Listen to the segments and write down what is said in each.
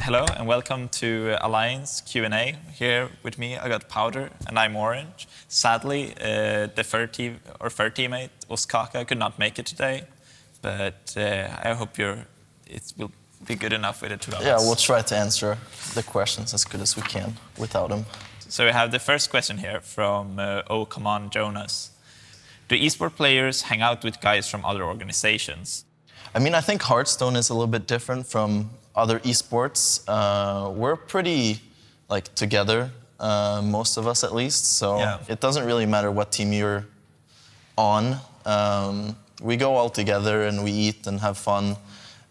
Hello and welcome to Alliance Q&A. Here with me I got Powder and I'm Orange. Sadly, the third teammate, Oskaka, could not make it today, but I hope it will be good enough with the two of us. Yeah, we'll try to answer the questions as good as we can without him. So we have the first question here from Oh Come On Jonas. Do esport players hang out with guys from other organizations? I mean, I think Hearthstone is a little bit different from other esports. We're pretty together, most of us at least. So yeah. It doesn't really matter what team you're on. We go all together and we eat and have fun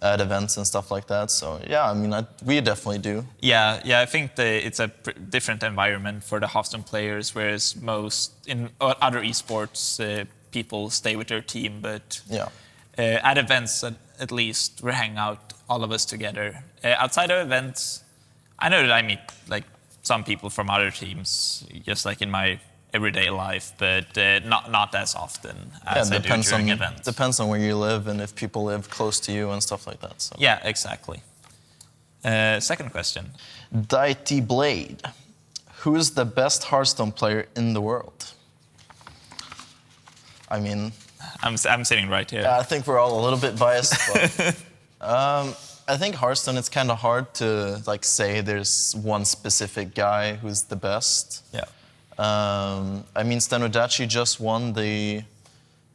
at events and stuff like that. So yeah, I mean, we definitely do. Yeah. I think it's a different environment for the Hearthstone players, whereas most in other esports, people stay with their team. But yeah. At events, at least, we hang out, all of us together. Outside of events, I know that I meet some people from other teams, just like in my everyday life, but not as often as I do during events. Depends on where you live and if people live close to you and stuff like that. So. Yeah, exactly. Second question. Deity Blade. Who is the best Hearthstone player in the world? I mean... I'm sitting right here. I think we're all a little bit biased, but I think Hearthstone, it's kind of hard to say there's one specific guy who's the best. Yeah. I mean, Stanodachi just won the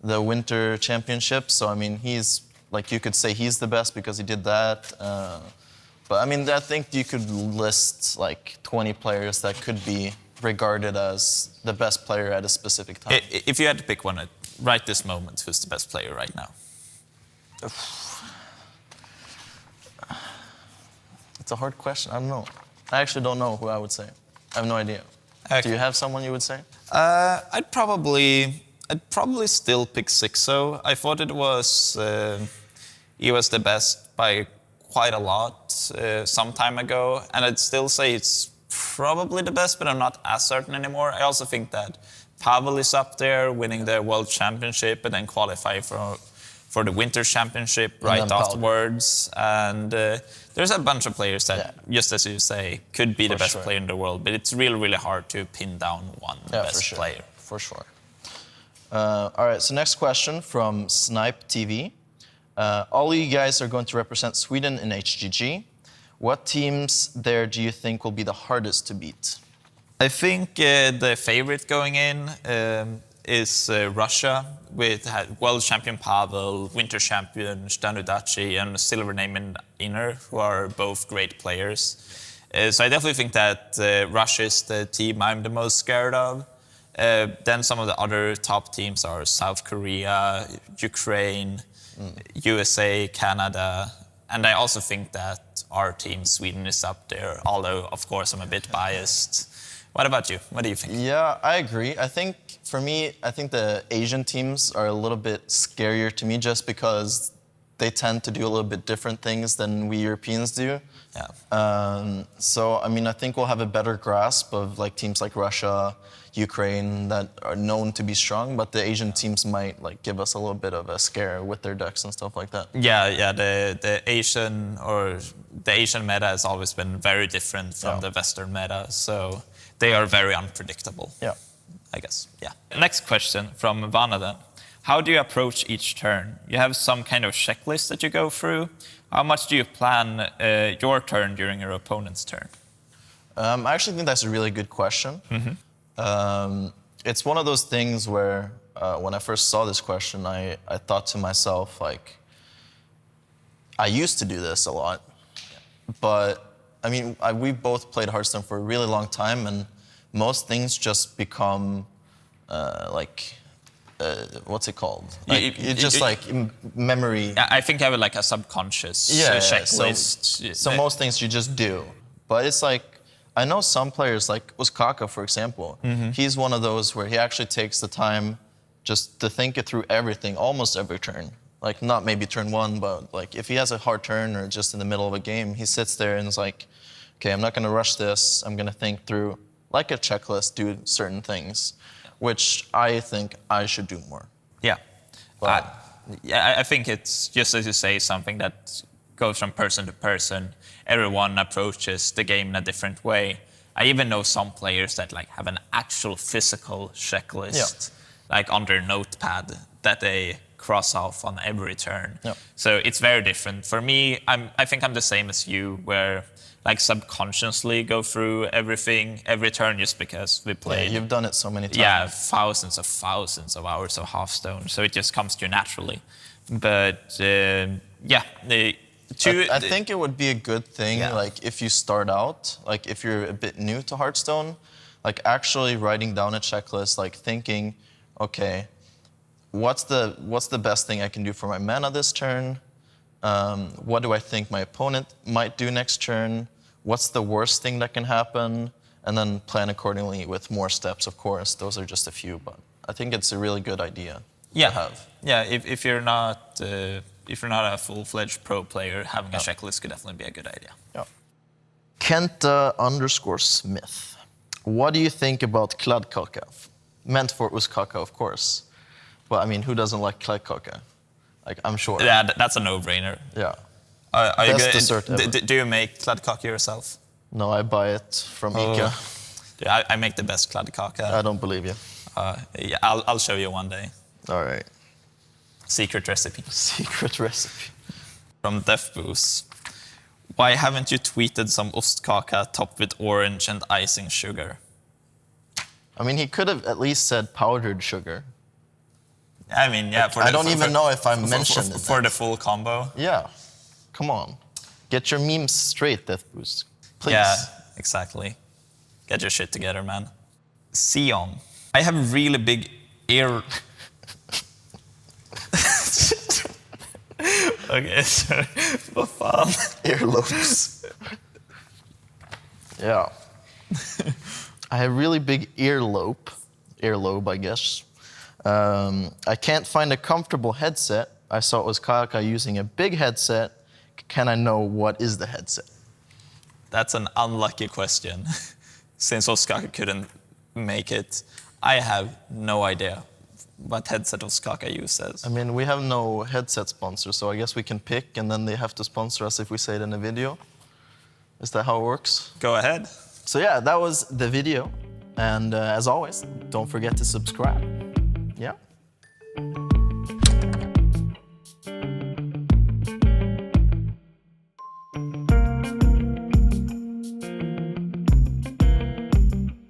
Winter Championship, so I mean, he's you could say he's the best because he did that. But I mean, I think you could list 20 players that could be regarded as the best player at a specific time. If you had to pick one right this moment, who's the best player right now? It's a hard question. I don't know. I actually don't know who I would say. I have no idea. Okay. Do you have someone you would say? I'd probably still pick Sixo. I thought he was the best by quite a lot some time ago, and I'd still say it's probably the best, but I'm not as certain anymore. I also think that Pavel is up there, winning the World Championship and then qualify for the Winter Championship right afterwards. And there's a bunch of players that, just as you say, could be the best player in the world, but it's really, really hard to pin down one best player. For sure. All right, so next question from Snipe TV. All of you guys are going to represent Sweden in HGG. What teams there do you think will be the hardest to beat? I think the favorite going in is Russia, with world champion Pavel, winter champion Stanodachi, and silver name Inner, who are both great players. So I definitely think that Russia is the team I'm the most scared of. Then some of the other top teams are South Korea, Ukraine, USA, Canada. And I also think that our team, Sweden, is up there, although, of course, I'm a bit biased. What about you? What do you think? Yeah, I agree. I think, for me, the Asian teams are a little bit scarier to me just because they tend to do a little bit different things than we Europeans do. Yeah. So, I mean, I think we'll have a better grasp of teams like Russia, Ukraine that are known to be strong, but the Asian teams might give us a little bit of a scare with their decks and stuff like that. Yeah. The Asian meta has always been very different from the Western meta, so they are very unpredictable. Yeah, I guess. Yeah. Next question from Vanaden. How do you approach each turn? You have some kind of checklist that you go through. How much do you plan your turn during your opponent's turn? I actually think that's a really good question. Mm-hmm. It's one of those things where when I first saw this question, I thought to myself, I used to do this a lot, but I mean, we've both played Hearthstone for a really long time, and most things just become what's it called? Memory. I think I have a subconscious checklist. So most things you just do, but it's I know some players like Oskaka, for example. Mm-hmm. He's one of those where he actually takes the time just to think it through everything, almost every turn. Not maybe turn one, but if he has a hard turn or just in the middle of a game, he sits there and is okay, I'm not going to rush this. I'm going to think through, like a checklist, do certain things, which I think I should do more. Yeah. But I think it's, just as you say, something that goes from person to person. Everyone approaches the game in a different way. I even know some players that like have an actual physical checklist, like on their notepad, that they cross off on every turn. So it's very different. For me, I think I'm the same as you, where like subconsciously go through everything every turn just because we play. Yeah, you've done it so many times. Yeah, thousands of hours of Hearthstone, so it just comes to you naturally. But yeah, I think it would be a good thing, like if you start out, like if you're a bit new to Hearthstone, like actually writing down a checklist, like thinking, okay, what's the best thing I can do for my mana this turn? What do I think my opponent might do next turn? What's the worst thing that can happen? And then plan accordingly with more steps, of course. Those are just a few, but I think it's a really good idea to have. Yeah, if you're not a full-fledged pro player, having a checklist could definitely be a good idea. Yeah. Kenta_Smith. What do you think about kladdkaka? Meant for Ustkaka, of course. But I mean, who doesn't like kladdkaka? Like, I'm sure. Yeah, that's a no-brainer. Yeah. Best dessert ever. Do you make kladdkaka yourself? No, I buy it from ICA. Yeah, I make the best kladdkaka. I don't believe you. Yeah, I'll show you one day. All right. Secret recipe. Secret recipe. From Death Boost. Why haven't you tweeted some ostkaka topped with orange and icing sugar? I mean, he could have at least said powdered sugar. I mean, yeah. I don't even know if I mentioned it. For the full combo. Yeah. Come on. Get your memes straight, Death Boost. Please. Yeah, exactly. Get your shit together, man. Sion. I have really big ear... Okay, sorry. Vad fan? Earlobes. Yeah. I have really big earlobe, I guess. I can't find a comfortable headset. I saw Ostkaka using a big headset. Can I know what is the headset? That's an unlucky question. Since Ostkaka couldn't make it, I have no idea what headset Ostkaka uses. I mean, we have no headset sponsor, so I guess we can pick and then they have to sponsor us if we say it in a video. Is that how it works? Go ahead. So yeah, that was the video. And as always, don't forget to subscribe. Yeah?